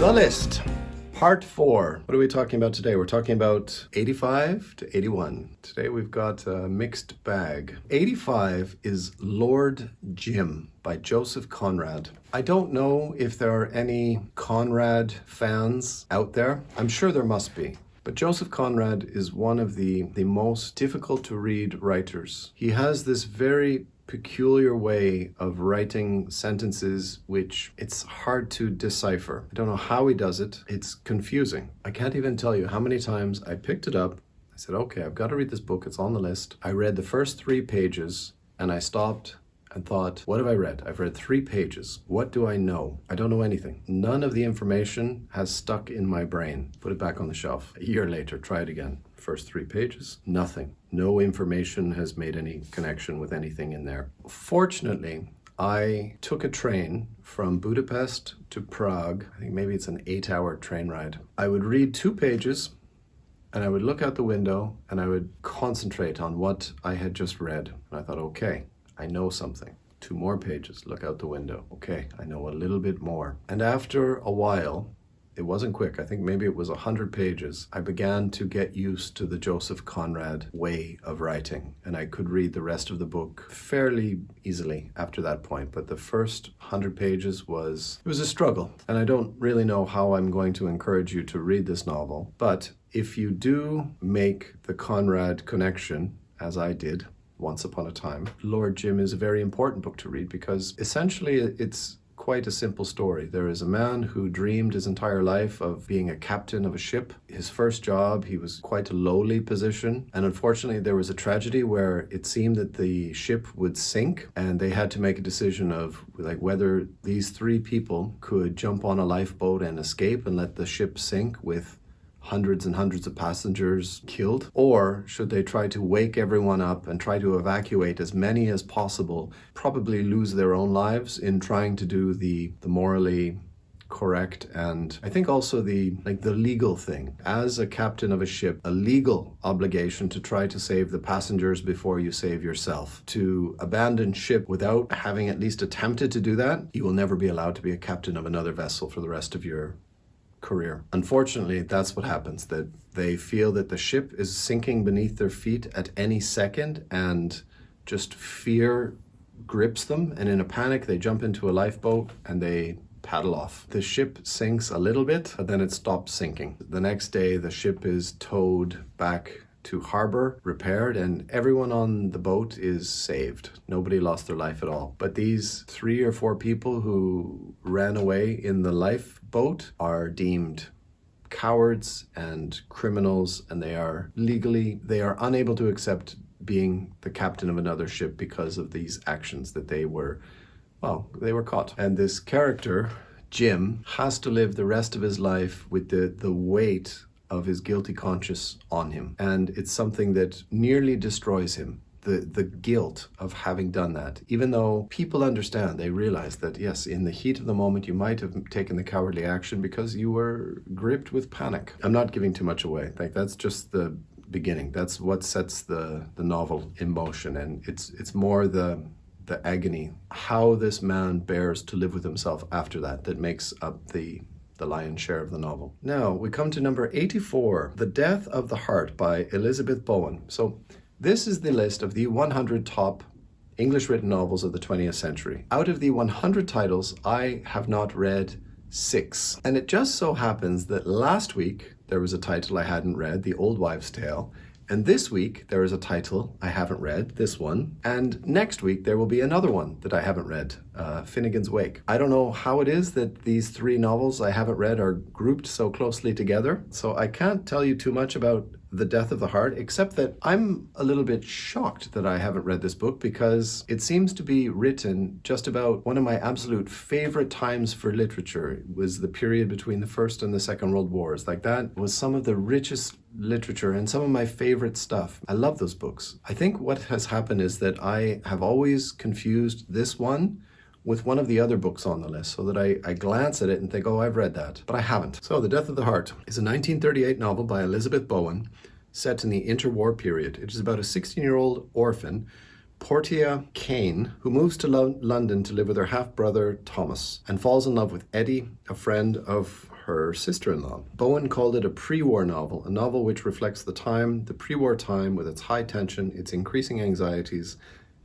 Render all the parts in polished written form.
The list. Part 4. What are we talking about today? We're talking about 85 to 81. Today we've got a mixed bag. 85 is Lord Jim by Joseph Conrad. I don't know if there are any Conrad fans out there. I'm sure there must be. But Joseph Conrad is one of the most difficult to read writers. He has this very peculiar way of writing sentences which it's hard to decipher. I don't know how he does it. It's confusing. I can't even tell you how many times I picked it up. I said, okay, I've got to read this book. It's on the list. I read the first 3 pages and I stopped and thought, what have I read? I've read 3 pages. What do I know? I don't know anything. None of the information has stuck in my brain. Put it back on the shelf. A year later, try it again. First 3 pages, nothing. No information has made any connection with anything in there. Fortunately, I took a train from Budapest to Prague. I think maybe it's an 8-hour train ride. I would read 2 pages and I would look out the window and I would concentrate on what I had just read. And I thought, okay, I know something. 2 more pages, look out the window. Okay, I know a little bit more. And after a while, it wasn't quick, I think maybe it was 100 pages, I began to get used to the Joseph Conrad way of writing, and I could read the rest of the book fairly easily after that point. But the first 100 pages was a struggle, and I don't really know how I'm going to encourage you to read this novel. But if you do make the Conrad connection, as I did once upon a time, Lord Jim is a very important book to read because essentially it's quite a simple story. There is a man who dreamed his entire life of being a captain of a ship. His first job, he was quite a lowly position. And unfortunately, there was a tragedy where it seemed that the ship would sink and they had to make a decision of whether these 3 people could jump on a lifeboat and escape and let the ship sink with hundreds and hundreds of passengers killed, or should they try to wake everyone up and try to evacuate as many as possible, probably lose their own lives in trying to do the morally correct and I think also the legal thing. As a captain of a ship, a legal obligation to try to save the passengers before you save yourself. To abandon ship without having at least attempted to do that, you will never be allowed to be a captain of another vessel for the rest of your career. Unfortunately, that's what happens, that they feel that the ship is sinking beneath their feet at any second and just fear grips them, and in a panic they jump into a lifeboat and they paddle off. The ship sinks a little bit, but then it stops sinking. The next day the ship is towed back to harbor, repaired, and everyone on the boat is saved. Nobody lost their life at all. But these 3 or 4 people who ran away in the lifeboat are deemed cowards and criminals, and they are unable to accept being the captain of another ship because of these actions that they were caught. And this character, Jim, has to live the rest of his life with the weight of his guilty conscience on him. And it's something that nearly destroys him. The guilt of having done that. Even though people understand, they realize that yes, in the heat of the moment you might have taken the cowardly action because you were gripped with panic. I'm not giving too much away. That's just the beginning. That's what sets the novel in motion. And it's more the agony, how this man bears to live with himself after that makes up the lion's share of the novel. Now, we come to number 84, The Death of the Heart by Elizabeth Bowen. So this is the list of the 100 top English written novels of the 20th century. Out of the 100 titles, I have not read 6. And it just so happens that last week there was a title I hadn't read, The Old Wives' Tale. And this week, there is a title I haven't read, this one. And next week, there will be another one that I haven't read, Finnegan's Wake. I don't know how it is that these 3 novels I haven't read are grouped so closely together. So I can't tell you too much about The Death of the Heart, except that I'm a little bit shocked that I haven't read this book because it seems to be written just about one of my absolute favorite times for literature. It was the period between the First and the Second World Wars. That was some of the richest literature and some of my favorite stuff. I love those books. I think what has happened is that I have always confused this one with one of the other books on the list, so that I glance at it and think, oh, I've read that, but I haven't. So The Death of the Heart is a 1938 novel by Elizabeth Bowen set in the interwar period. It is about a 16-year-old orphan Portia Kane, who moves to London to live with her half-brother Thomas and falls in love with Eddie, a friend of her sister-in-law. Bowen called it a pre-war novel, a novel which reflects the pre-war time with its high tension, its increasing anxieties,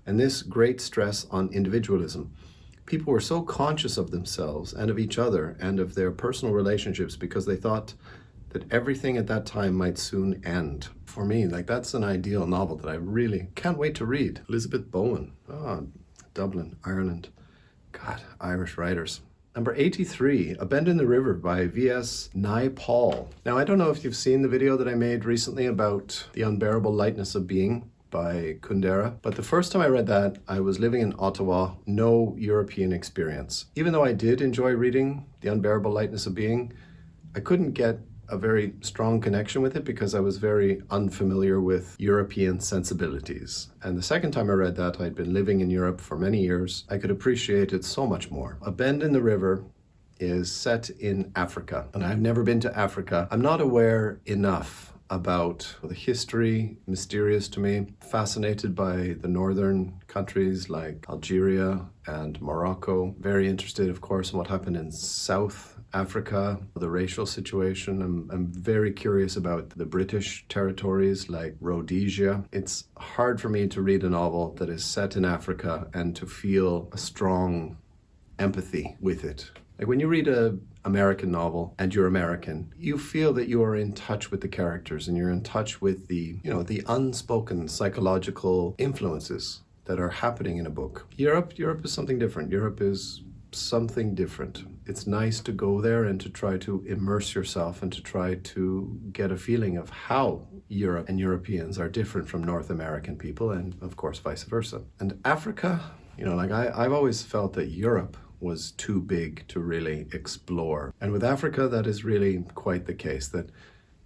and this great stress on individualism. People were so conscious of themselves and of each other and of their personal relationships because they thought that everything at that time might soon end. For me, that's an ideal novel that I really can't wait to read. Elizabeth Bowen. Dublin, Ireland. God, Irish writers. Number 83, A Bend in the River by V.S. Naipaul. Now, I don't know if you've seen the video that I made recently about The Unbearable Lightness of Being by Kundera, but the first time I read that, I was living in Ottawa, no European experience. Even though I did enjoy reading The Unbearable Lightness of Being, I couldn't get a very strong connection with it because I was very unfamiliar with European sensibilities. And the second time I read that, I'd been living in Europe for many years. I could appreciate it so much more. A Bend in the River is set in Africa, and I've never been to Africa. I'm not aware enough about the history, mysterious to me, fascinated by the northern countries like Algeria and Morocco. Very interested, of course, in what happened in South Africa, the racial situation. I'm very curious about the British territories like Rhodesia. It's hard for me to read a novel that is set in Africa and to feel a strong empathy with it. Like when you read an American novel and you're American, you feel that you are in touch with the characters and you're in touch with the unspoken psychological influences that are happening in a book. Europe is something different. Europe is something different. It's nice to go there and to try to immerse yourself and to try to get a feeling of how Europe and Europeans are different from North American people, and of course vice versa. And Africa, I've always felt that Europe was too big to really explore. And with Africa, that is really quite the case. That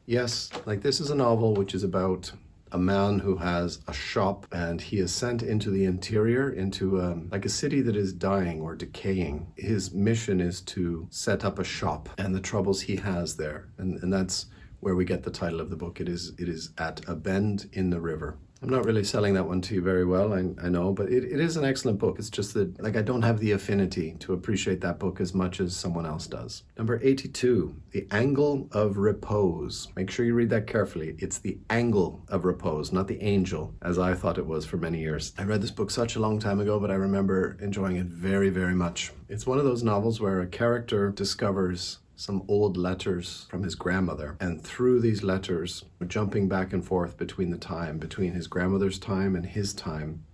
yes, this is a novel which is about a man who has a shop and he is sent into the interior, into a city that is dying or decaying. His mission is to set up a shop and the troubles he has there. And that's where we get the title of the book. It is At a Bend in the River. I'm not really selling that one to you very well, I know, but it is an excellent book. It's just that I don't have the affinity to appreciate that book as much as someone else does. Number 82, The Angle of Repose. Make sure you read that carefully. It's The Angle of Repose, not The Angel, as I thought it was for many years. I read this book such a long time ago, but I remember enjoying it very, very much. It's one of those novels where a character discovers some old letters from his grandmother. And through these letters, jumping back and forth between his grandmother's time and his time,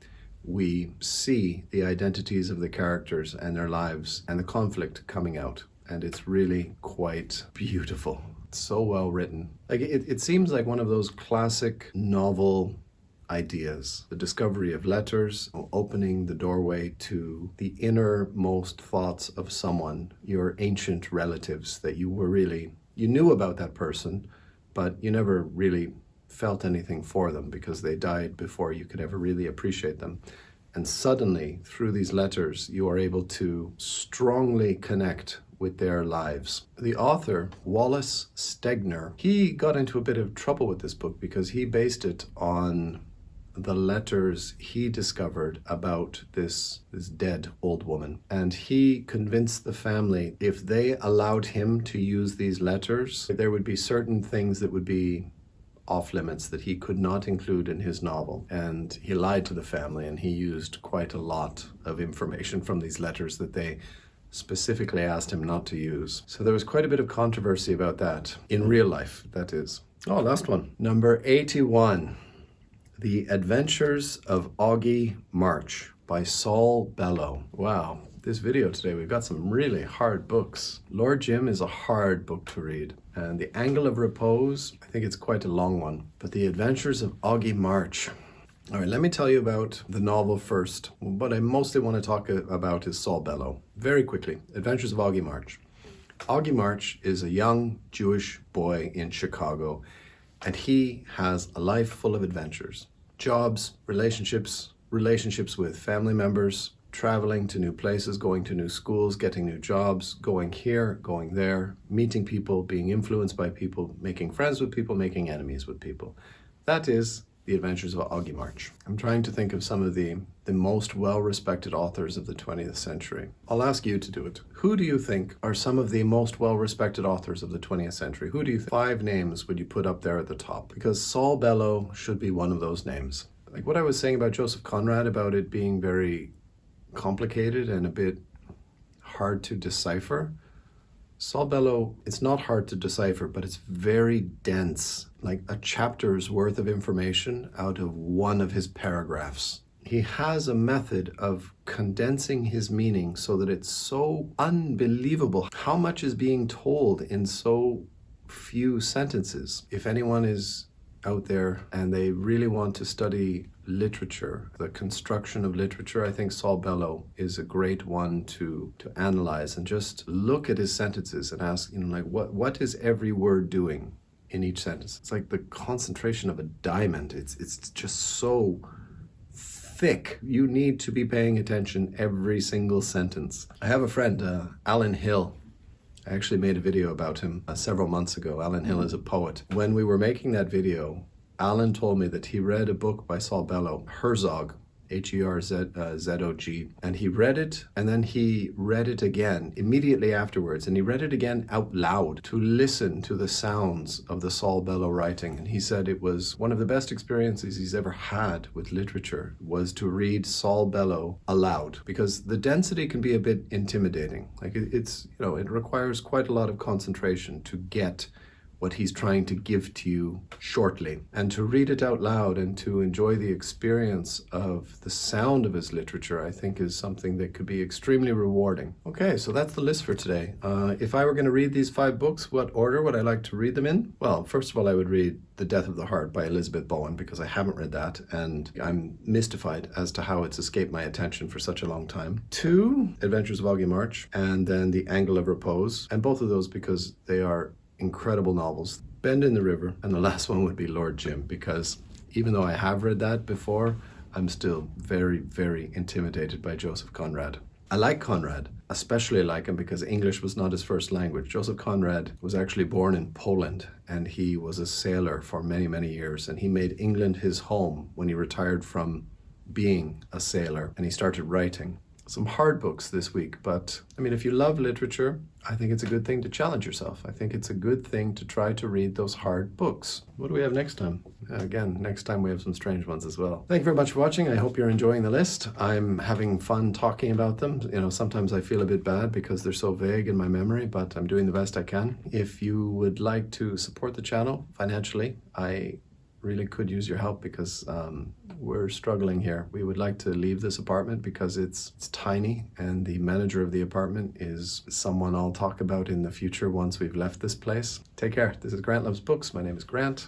we see the identities of the characters and their lives and the conflict coming out. And it's really quite beautiful. It's so well written. It seems like one of those classic novel ideas, the discovery of letters, opening the doorway to the innermost thoughts of someone, your ancient relatives that you knew about that person, but you never really felt anything for them because they died before you could ever really appreciate them. And suddenly, through these letters, you are able to strongly connect with their lives. The author, Wallace Stegner, he got into a bit of trouble with this book because he based it on the letters he discovered about this dead old woman. And he convinced the family if they allowed him to use these letters, there would be certain things that would be off limits that he could not include in his novel. And he lied to the family and he used quite a lot of information from these letters that they specifically asked him not to use. So there was quite a bit of controversy about that, in real life, that is. Oh, last one. Number 81. The Adventures of Augie March by Saul Bellow. Wow, this video today, we've got some really hard books. Lord Jim is a hard book to read. And The Angle of Repose, I think it's quite a long one. But The Adventures of Augie March. All right, let me tell you about the novel first. What I mostly want to talk about is Saul Bellow. Very quickly, Adventures of Augie March. Augie March is a young Jewish boy in Chicago, and he has a life full of adventures. Jobs, relationships with family members, traveling to new places, going to new schools, getting new jobs, going here, going there, meeting people, being influenced by people, making friends with people, making enemies with people. That is The Adventures of Augie March. I'm trying to think of some of the most well-respected authors of the 20th century. I'll ask you to do it. Who do you think are some of the most well-respected authors of the 20th century? Who do you think? 5 names would you put up there at the top? Because Saul Bellow should be one of those names. Like what I was saying about Joseph Conrad, about it being very complicated and a bit hard to decipher. Saul Bellow, it's not hard to decipher, but it's very dense, like a chapter's worth of information out of one of his paragraphs. He has a method of condensing his meaning so that it's so unbelievable how much is being told in so few sentences. If anyone is out there and they really want to study literature, the construction of literature, I think Saul Bellow is a great one to analyze and just look at his sentences and ask, like what is every word doing in each sentence? It's like the concentration of a diamond. It's just so thick. You need to be paying attention every single sentence. I have a friend, Alan Hill. I actually made a video about him several months ago. Alan Hill is a poet. When we were making that video, Alan told me that he read a book by Saul Bellow, Herzog, Herzog, and he read it, and then he read it again immediately afterwards, and he read it again out loud to listen to the sounds of the Saul Bellow writing. And he said it was one of the best experiences he's ever had with literature, was to read Saul Bellow aloud, because the density can be a bit intimidating. Like it's, it requires quite a lot of concentration to get what he's trying to give to you shortly. And to read it out loud and to enjoy the experience of the sound of his literature, I think is something that could be extremely rewarding. Okay, so that's the list for today. If I were going to read these 5 books, what order would I like to read them in? Well, first of all, I would read The Death of the Heart by Elizabeth Bowen, because I haven't read that and I'm mystified as to how it's escaped my attention for such a long time. 2, Adventures of Augie March, and then The Angle of Repose, and both of those because they are incredible novels. Bend in the River, and the last one would be Lord Jim, because even though I have read that before, I'm still very, very intimidated by Joseph Conrad. I like Conrad, especially like him because English was not his first language. Joseph Conrad was actually born in Poland, and he was a sailor for many, many years, and he made England his home when he retired from being a sailor, and he started writing. Some hard books this week, but I mean, if you love literature, I think it's a good thing to challenge yourself. I think it's a good thing to try to read those hard books. What do we have next time? Again, next time we have some strange ones as well. Thank you very much for watching. I hope you're enjoying the list. I'm having fun talking about them. Sometimes I feel a bit bad because they're so vague in my memory, but I'm doing the best I can. If you would like to support the channel financially, I really could use your help because we're struggling here. We would like to leave this apartment because it's tiny, and the manager of the apartment is someone I'll talk about in the future once we've left this place. Take care. This is Grant Loves Books. My name is Grant.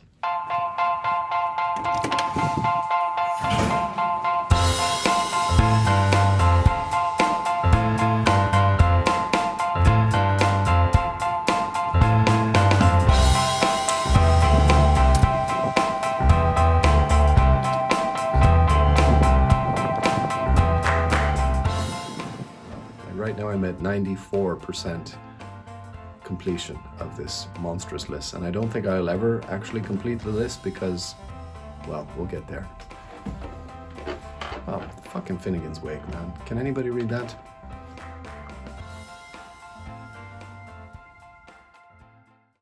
Right now I'm at 94% completion of this monstrous list, and I don't think I'll ever actually complete the list because, well, we'll get there. Wow, fucking Finnegan's Wake, man. Can anybody read that?